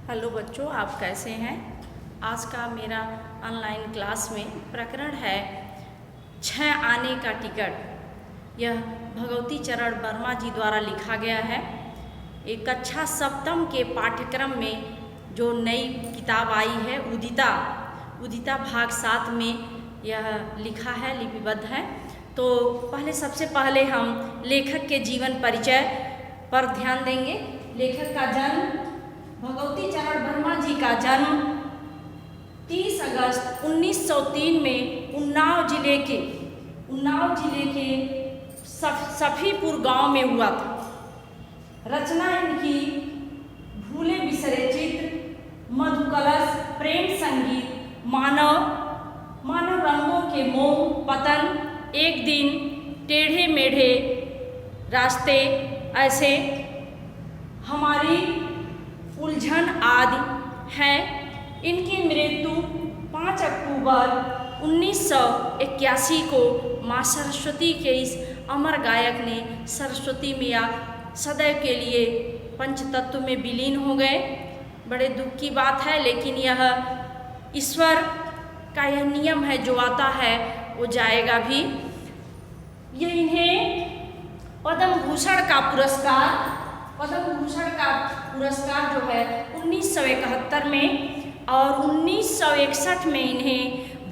Hello बच्चों, आप कैसे हैं। आज का मेरा ऑनलाइन क्लास में प्रकरण है 6 आने का टिकट। यह भगवती चरण वर्मा जी द्वारा लिखा गया है। एक कक्षा सप्तम के पाठ्यक्रम में जो नई किताब आई है उदिता भाग 7 में यह लिखा है, लिपिबद्ध है। तो सबसे पहले हम लेखक के जीवन परिचय पर ध्यान देंगे। लेखक का जन्म, भगवती चरण वर्मा जी का जन्म 30 अगस्त 1903 में उन्नाव जिले के सफीपुर गांव में हुआ था। रचना इनकी भूले बिसरे चित्र, मधुकलश, प्रेम संगीत, मानव रंगों के मोह, पतन, एक दिन, टेढ़े मेढ़े रास्ते, ऐसे हमारी उलझन आदि है। इनकी मृत्यु 5 अक्टूबर 1981 को माँ सरस्वती के इस अमर गायक ने सरस्वती मैया सदैव के लिए पंचतत्व में विलीन हो गए। बड़े दुख की बात है, लेकिन यह ईश्वर का यह नियम है, जो आता है वो जाएगा भी। यह इन्हें पद्म भूषण का पुरस्कार जो है 1971 में और 1961 में इन्हें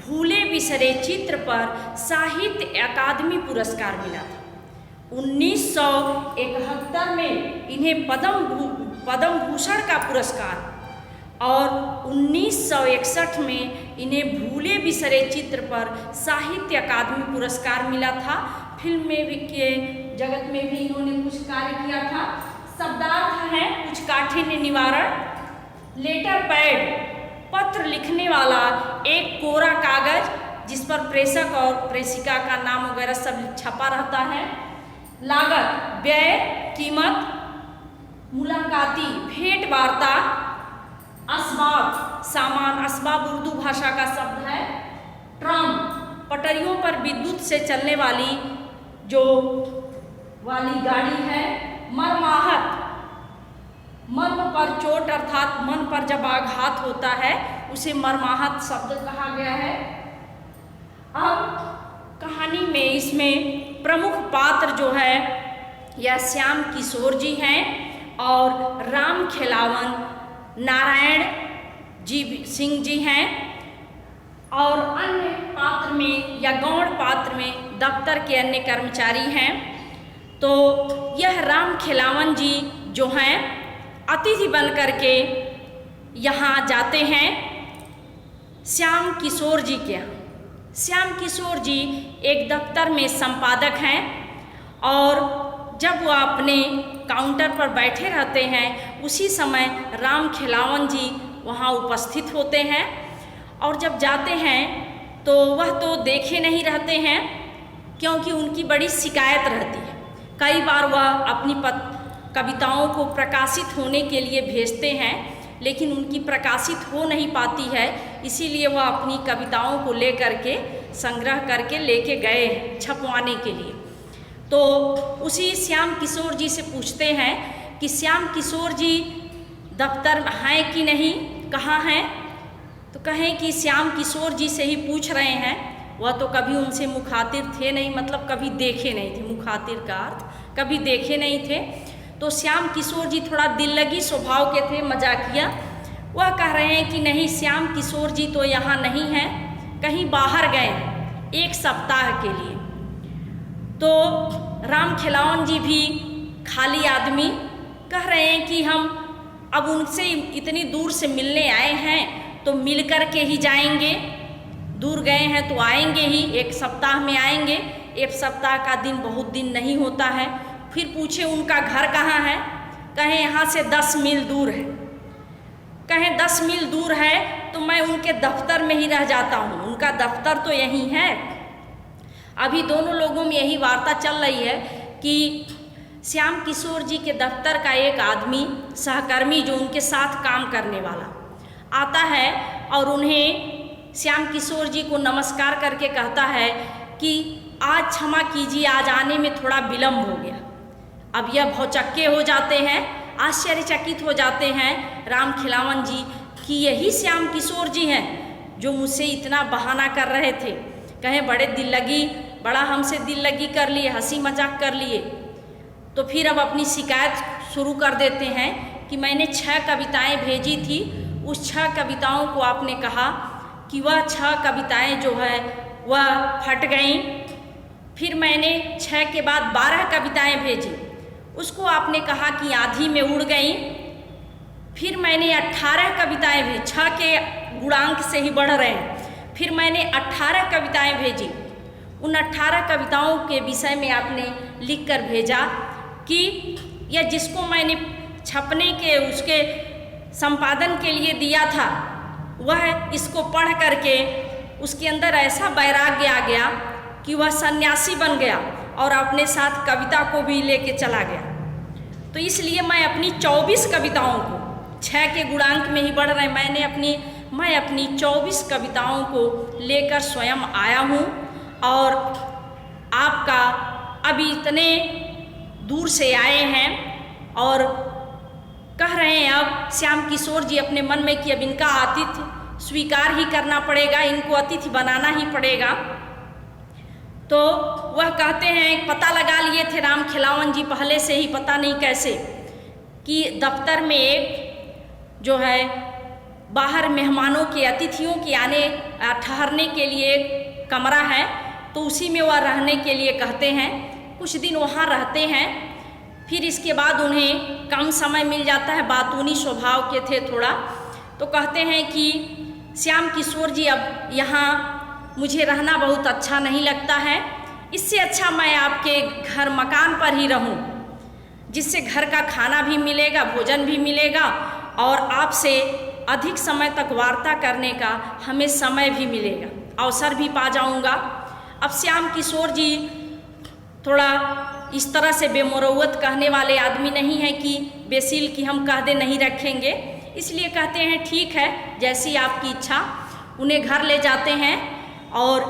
भूले बिसरे चित्र पर साहित्य अकादमी पुरस्कार मिला था। 1971 में इन्हें पद्म भूषण का पुरस्कार और 1961 में इन्हें भूले बिसरे चित्र पर साहित्य अकादमी पुरस्कार मिला था। फिल्म में भी के जगत में भी इन्होंने कुछ कार्य किया था। शब्दार्थ है कुछ काठिन्य निवारण, लेटर पैड, पत्र लिखने वाला एक कोरा कागज जिस पर प्रेषक और प्रेषिका का नाम वगैरह सब छपा रहता है। लागत, व्यय, कीमत, मुलाकाती, भेंट वार्ता, असबाब, सामान, असबाब उर्दू भाषा का शब्द है। ट्राम, पटरियों पर विद्युत से चलने वाली गाड़ी है। मर्माहत, मर्म पर चोट अर्थात मन पर जब आघात होता है उसे मर्माहत शब्द कहा गया है। अब कहानी में इसमें प्रमुख पात्र जो है यह श्याम किशोर जी हैं और राम खिलावन नारायण सिंह जी हैं, और अन्य पात्र में या गौण पात्र में दफ्तर के अन्य कर्मचारी हैं। तो यह राम खिलावन जी जो हैं अतिथि बन करके यहाँ जाते हैं श्याम किशोर जी के यहाँ। श्याम किशोर जी एक दफ्तर में संपादक हैं और जब वह अपने काउंटर पर बैठे रहते हैं उसी समय राम खिलावन जी वहाँ उपस्थित होते हैं। और जब जाते हैं तो वह तो देखे नहीं रहते हैं, क्योंकि उनकी बड़ी शिकायत रहती है। कई बार वह अपनी कविताओं को प्रकाशित होने के लिए भेजते हैं, लेकिन उनकी प्रकाशित हो नहीं पाती है, इसीलिए वह अपनी कविताओं को लेकर के संग्रह करके लेके गए छपवाने के लिए। तो उसी श्याम किशोर जी से पूछते हैं कि श्याम किशोर जी दफ्तर हैं कि नहीं, कहाँ हैं। तो कहें कि श्याम किशोर जी से ही पूछ रहे हैं, वह तो कभी उनसे मुखातिब थे नहीं, मतलब कभी देखे नहीं थे। मुखातिब का अर्थ कभी देखे नहीं थे। तो श्याम किशोर जी थोड़ा दिल्लगी स्वभाव के थे, मजाकिया। वह कह रहे हैं कि नहीं, श्याम किशोर जी तो यहाँ नहीं हैं, कहीं बाहर गए हैं 1 सप्ताह के लिए। तो राम खिलावन जी भी खाली आदमी कह रहे हैं कि हम अब उनसे इतनी दूर से मिलने आए हैं तो मिल कर के ही जाएंगे। दूर गए हैं तो आएंगे ही, 1 सप्ताह में आएंगे। 1 सप्ताह का दिन बहुत दिन नहीं होता है। फिर पूछे उनका घर कहाँ है, कहें यहाँ से 10 मील दूर है। कहें 10 मील दूर है तो मैं उनके दफ्तर में ही रह जाता हूँ, उनका दफ्तर तो यहीं है। अभी दोनों लोगों में यही वार्ता चल रही है कि श्याम किशोर जी के दफ्तर का एक आदमी सहकर्मी जो उनके साथ काम करने वाला आता है और उन्हें श्याम किशोर जी को नमस्कार करके कहता है कि आज क्षमा कीजिए, आज आने में थोड़ा विलम्ब हो गया। अब यह भौचक्के हो जाते हैं आश्चर्यचकित हो जाते हैं राम खिलावन जी कि यही श्याम किशोर जी हैं जो मुझसे इतना बहाना कर रहे थे। कहें बड़े दिल लगी, बड़ा हमसे दिल लगी कर लिए, हंसी मजाक कर लिए। तो फिर अब अपनी शिकायत शुरू कर देते हैं कि मैंने 6 कविताएं भेजी थी, उस 6 कविताओं को आपने कहा कि वह 6 कविताएं जो है वह फट गईं। फिर मैंने 6 के बाद 12 कविताएं भेजी, उसको आपने कहा कि आधी में उड़ गईं। फिर मैंने 18 कविताएं भेजी, 6 के गुणांक से ही बढ़ रहे हैं। फिर मैंने 18 कविताएं भेजी। उन 18 कविताओं के विषय में आपने लिख कर भेजा कि यह जिसको मैंने छपने के उसके संपादन के लिए दिया था वह इसको पढ़ करके उसके अंदर ऐसा वैराग्य आ गया कि वह सन्यासी बन गया और अपने साथ कविता को भी लेके चला गया। तो इसलिए मैं अपनी 24 कविताओं को, 6 के गुणांक में ही बढ़ रहे, मैं अपनी 24 कविताओं को लेकर स्वयं आया हूँ और आपका अभी इतने दूर से आए हैं और कह रहे हैं अब श्याम किशोर जी अपने मन में कि अब इनका आतिथ्य स्वीकार ही करना पड़ेगा, इनको अतिथि बनाना ही पड़ेगा। तो वह कहते हैं पता लगा लिए थे राम खिलावन जी पहले से ही, पता नहीं कैसे, कि दफ्तर में एक जो है बाहर मेहमानों के अतिथियों के आने ठहरने के लिए एक कमरा है, तो उसी में वह रहने के लिए कहते हैं। कुछ दिन वहाँ रहते हैं, फिर इसके बाद उन्हें कम समय मिल जाता है, बातूनी स्वभाव के थे थोड़ा। तो कहते हैं कि श्याम किशोर जी अब यहाँ मुझे रहना बहुत अच्छा नहीं लगता है, इससे अच्छा मैं आपके घर मकान पर ही रहूं, जिससे घर का खाना भी मिलेगा, भोजन भी मिलेगा और आपसे अधिक समय तक वार्ता करने का हमें समय भी मिलेगा, अवसर भी पा जाऊंगा। अब श्याम किशोर जी थोड़ा इस तरह से बेमुरौवत कहने वाले आदमी नहीं है कि बेसिल कि हम कह दे नहीं रखेंगे, इसलिए कहते हैं ठीक है जैसी आपकी इच्छा। उन्हें घर ले जाते हैं और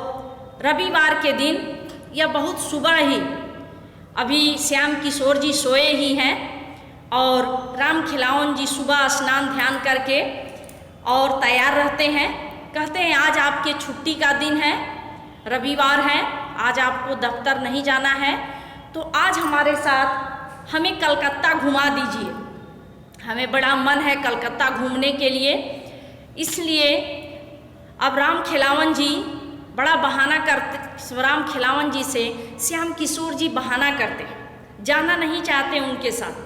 रविवार के दिन या बहुत सुबह ही, अभी श्याम किशोर जी सोए ही हैं और राम खिलावन जी सुबह स्नान ध्यान करके और तैयार रहते हैं। कहते हैं आज आपके छुट्टी का दिन है, रविवार है, आज आपको दफ्तर नहीं जाना है, तो आज हमारे साथ हमें कलकत्ता घुमा दीजिए, हमें बड़ा मन है कलकत्ता घूमने के लिए। इसलिए अब राम खिलावन जी बड़ा बहाना करते, राम खिलावन जी से श्याम किशोर जी बहाना करते, जाना नहीं चाहते उनके साथ,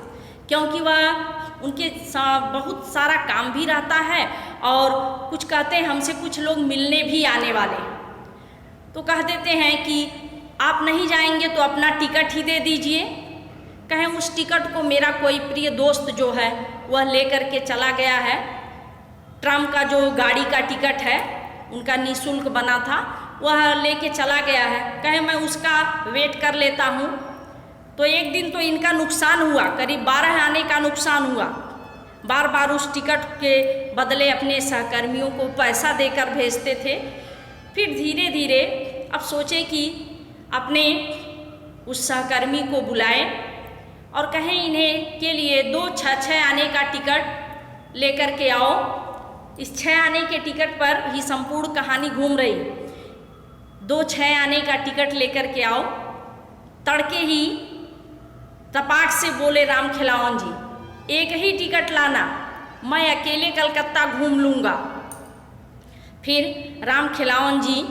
क्योंकि वह उनके बहुत सारा काम भी रहता है और कुछ कहते हैं हमसे कुछ लोग मिलने भी आने वाले, तो कह देते हैं कि आप नहीं जाएंगे तो अपना टिकट ही दे दीजिए। कहें उस टिकट को मेरा कोई प्रिय दोस्त जो है वह लेकर के चला गया है, ट्राम का जो गाड़ी का टिकट है उनका निःशुल्क बना था वह लेके चला गया है। कहे मैं उसका वेट कर लेता हूँ। तो एक दिन तो इनका नुकसान हुआ, करीब 12 आने का नुकसान हुआ। बार बार उस टिकट के बदले अपने सहकर्मियों को पैसा देकर भेजते थे। फिर धीरे धीरे अब सोचे कि अपने उस सहकर्मी को बुलाएं और कहें इन्हें के लिए 2-6 आने का टिकट लेकर के आओ। इस 6 आने के टिकट पर ही संपूर्ण कहानी घूम रही। 2-6 आने का टिकट लेकर के आओ। तड़के ही तपाक से बोले राम खिलावन जी, एक ही टिकट लाना, मैं अकेले कलकत्ता घूम लूँगा। फिर राम खिलावन जी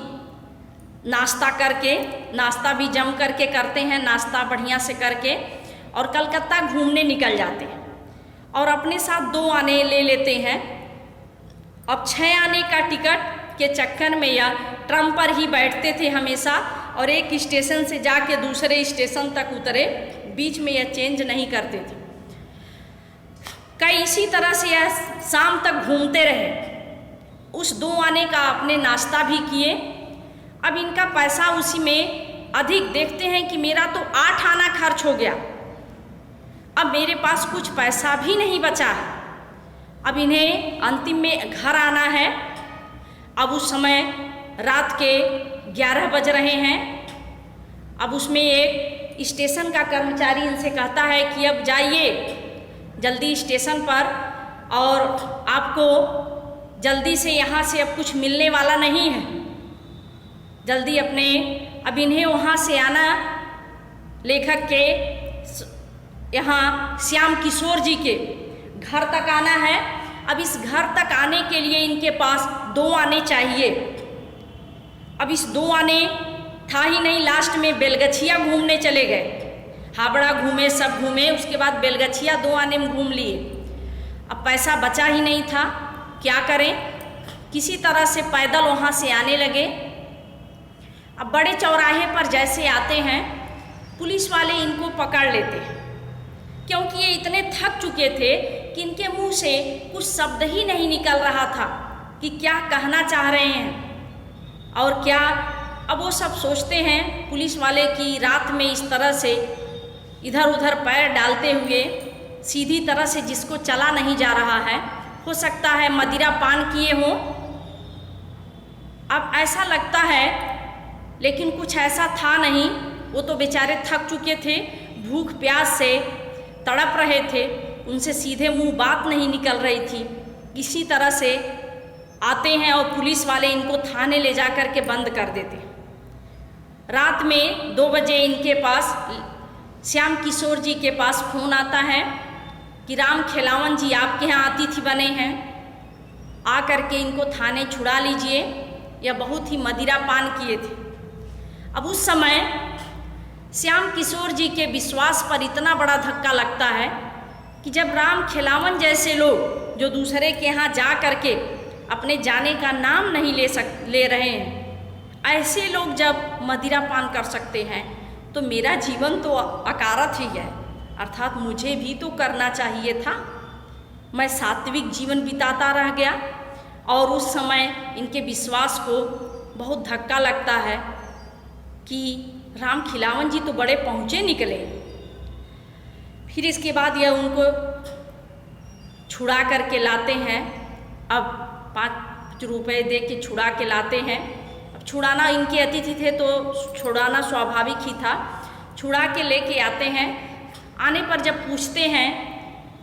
नाश्ता करके, नाश्ता भी जम करके करते हैं, नाश्ता बढ़िया से करके और कलकत्ता घूमने निकल जाते हैं और अपने साथ 2 आने ले लेते हैं। अब 6 आने का टिकट के चक्कर में या ट्रम पर ही बैठते थे हमेशा और एक स्टेशन से जाके दूसरे स्टेशन तक उतरे, बीच में यह चेंज नहीं करते थे। कई इसी तरह से यह शाम तक घूमते रहे। उस 2 आने का अपने नाश्ता भी किए। अब इनका पैसा उसी में अधिक, देखते हैं कि मेरा तो 8 आना खर्च हो गया, अब मेरे पास कुछ पैसा भी नहीं बचा है। अब इन्हें अंतिम में घर आना है। अब उस समय रात के 11 बज रहे हैं। अब उसमें एक स्टेशन का कर्मचारी इनसे कहता है कि अब जाइए, जल्दी स्टेशन पर, और आपको जल्दी से यहाँ से अब कुछ मिलने वाला नहीं है, जल्दी अब इन्हें वहाँ से आना, लेखक के यहाँ श्याम किशोर जी के घर तक आना है। अब इस घर तक आने के लिए इनके पास 2 आने चाहिए। अब इस 2 आने था ही नहीं, लास्ट में बेलगछिया घूमने चले गए। हावड़ा घूमे, सब घूमे, उसके बाद बेलगछिया 2 आने में घूम लिए। अब पैसा बचा ही नहीं था, क्या करें, किसी तरह से पैदल वहाँ से आने लगे। अब बड़े चौराहे पर जैसे आते हैं, पुलिस वाले इनको पकड़ लेते हैं, क्योंकि ये इतने थक चुके थे कि इनके मुंह से कुछ शब्द ही नहीं निकल रहा था कि क्या कहना चाह रहे हैं और क्या। अब वो सब सोचते हैं पुलिस वाले कि रात में इस तरह से इधर उधर पैर डालते हुए सीधी तरह से जिसको चला नहीं जा रहा है, हो सकता है मदिरा पान किए हों। अब ऐसा लगता है, लेकिन कुछ ऐसा था नहीं। वो तो बेचारे थक चुके थे, भूख प्यास से तड़प रहे थे, उनसे सीधे मुंह बात नहीं निकल रही थी। इसी तरह से आते हैं और पुलिस वाले इनको थाने ले जा कर के बंद कर देते। रात में 2 बजे इनके पास श्याम किशोर जी के पास फ़ोन आता है कि राम खिलावन जी आपके यहाँ अतिथि बने हैं, आ करके इनको थाने छुड़ा लीजिए, यह बहुत ही मदिरा पान किए थे। अब उस समय श्याम किशोर जी के विश्वास पर इतना बड़ा धक्का लगता है कि जब राम खिलावन जैसे लोग जो दूसरे के यहाँ जा करके अपने जाने का नाम नहीं ले रहे हैं, ऐसे लोग जब मदिरा पान कर सकते हैं, तो मेरा जीवन तो अकारत ही है, अर्थात मुझे भी तो करना चाहिए था। मैं सात्विक जीवन बिताता रह गया और उस समय इनके विश्वास को बहुत धक्का लगता है कि राम खिलावन जी तो बड़े पहुँचे निकले। फिर इसके बाद यह उनको छुड़ा करके लाते हैं। अब 5 रुपए दे के छुड़ा के लाते हैं। अब छुड़ाना, इनके अतिथि थे तो छुड़ाना स्वाभाविक ही था। छुड़ा के लेके आते हैं। आने पर जब पूछते हैं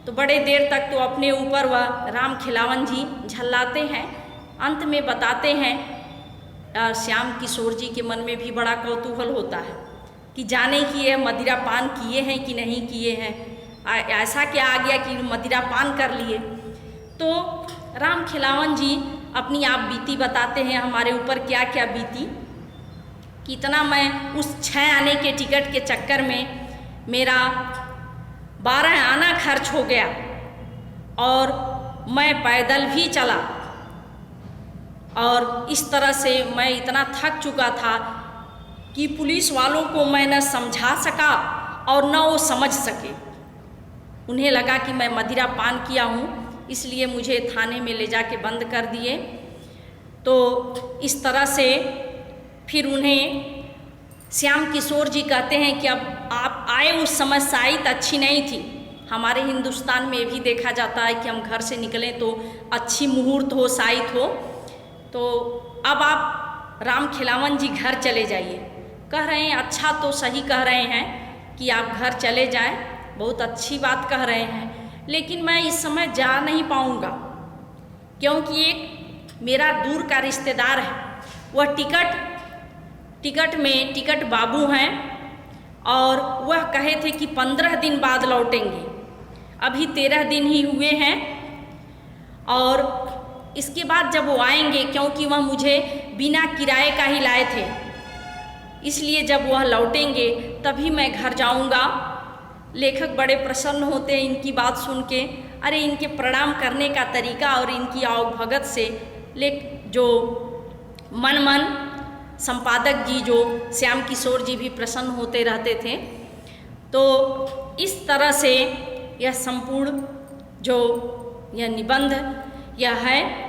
तो बड़े देर तक तो अपने ऊपर वह राम खिलावन जी झल्लाते हैं। अंत में बताते हैं, श्याम किशोर जी के मन में भी बड़ा कौतूहल होता है कि जाने कि ये मदिरा पान किए हैं कि नहीं किए हैं, ऐसा क्या आ गया कि मदिरा पान कर लिए। तो राम खिलावन जी अपनी आप बीती बताते हैं, हमारे ऊपर क्या क्या बीती। कितना मैं उस 6 आने के टिकट के चक्कर में मेरा 12 आना खर्च हो गया और मैं पैदल भी चला, और इस तरह से मैं इतना थक चुका था कि पुलिस वालों को मैं न समझा सका और न वो समझ सके। उन्हें लगा कि मैं मदिरा पान किया हूँ, इसलिए मुझे थाने में ले जाके बंद कर दिए। तो इस तरह से फिर उन्हें श्याम किशोर जी कहते हैं कि अब आप आए उस समय शायद अच्छी नहीं थी। हमारे हिंदुस्तान में भी देखा जाता है कि हम घर से निकलें तो अच्छी मुहूर्त हो, शायद हो। तो अब आप राम खिलावन जी घर चले जाइए। कह रहे हैं, अच्छा तो सही कह रहे हैं कि आप घर चले जाएं, बहुत अच्छी बात कह रहे हैं, लेकिन मैं इस समय जा नहीं पाऊंगा, क्योंकि एक मेरा दूर का रिश्तेदार है, वह टिकट बाबू हैं और वह कहे थे कि 15 दिन बाद लौटेंगे। अभी 13 दिन ही हुए हैं और इसके बाद जब वो आएंगे, क्योंकि वह मुझे बिना किराए का ही लाए थे, इसलिए जब वह लौटेंगे तभी मैं घर जाऊंगा। लेखक बड़े प्रसन्न होते हैं इनकी बात सुन के। अरे इनके प्रणाम करने का तरीका और इनकी आवभगत से जो मन संपादक जी जो श्याम किशोर जी भी प्रसन्न होते रहते थे। तो इस तरह से यह संपूर्ण जो यह निबंध यह है,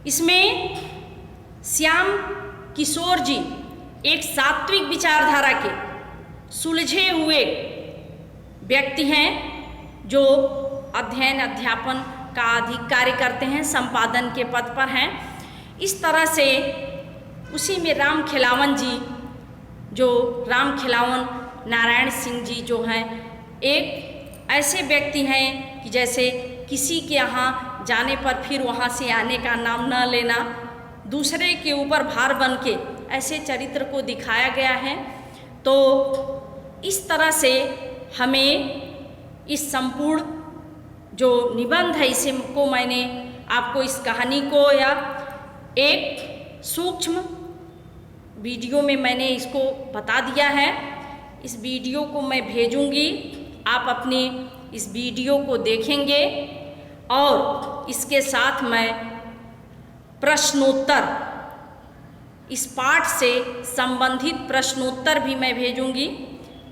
इसमें श्याम किशोर जी एक सात्विक विचारधारा के सुलझे हुए व्यक्ति हैं, जो अध्ययन अध्यापन का अधिक कार्य करते हैं, संपादन के पद पर हैं। इस तरह से उसी में राम खिलावन जी, जो राम खिलावन नारायण सिंह जी जो हैं, एक ऐसे व्यक्ति हैं कि जैसे किसी के यहाँ जाने पर फिर वहाँ से आने का नाम न लेना, दूसरे के ऊपर भार बन के, ऐसे चरित्र को दिखाया गया है। तो इस तरह से हमें इस संपूर्ण जो निबंध है इसे को मैंने आपको इस कहानी को या एक सूक्ष्म वीडियो में मैंने इसको बता दिया है। इस वीडियो को मैं भेजूंगी, आप अपने इस वीडियो को देखेंगे और इसके साथ मैं प्रश्नोत्तर, इस पाठ से संबंधित प्रश्नोत्तर भी मैं भेजूंगी,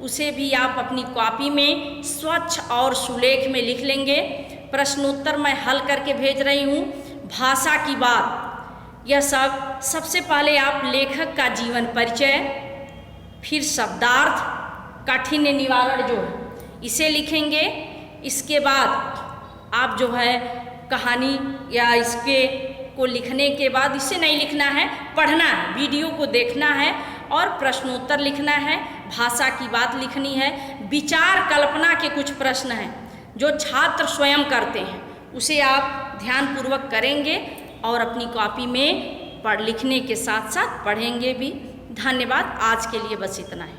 उसे भी आप अपनी कॉपी में स्वच्छ और सुलेख में लिख लेंगे। प्रश्नोत्तर मैं हल करके भेज रही हूँ। भाषा की बात, यह सब सबसे पहले आप लेखक का जीवन परिचय, फिर शब्दार्थ, काठिन्य निवारण जो है इसे लिखेंगे। इसके बाद आप जो है कहानी या इसके को लिखने के बाद, इसे नहीं लिखना है, पढ़ना है, वीडियो को देखना है और प्रश्नोत्तर लिखना है, भाषा की बात लिखनी है। विचार कल्पना के कुछ प्रश्न हैं जो छात्र स्वयं करते हैं, उसे आप ध्यानपूर्वक करेंगे और अपनी कॉपी में लिखने के साथ साथ पढ़ेंगे भी। धन्यवाद। आज के लिए बस इतना है।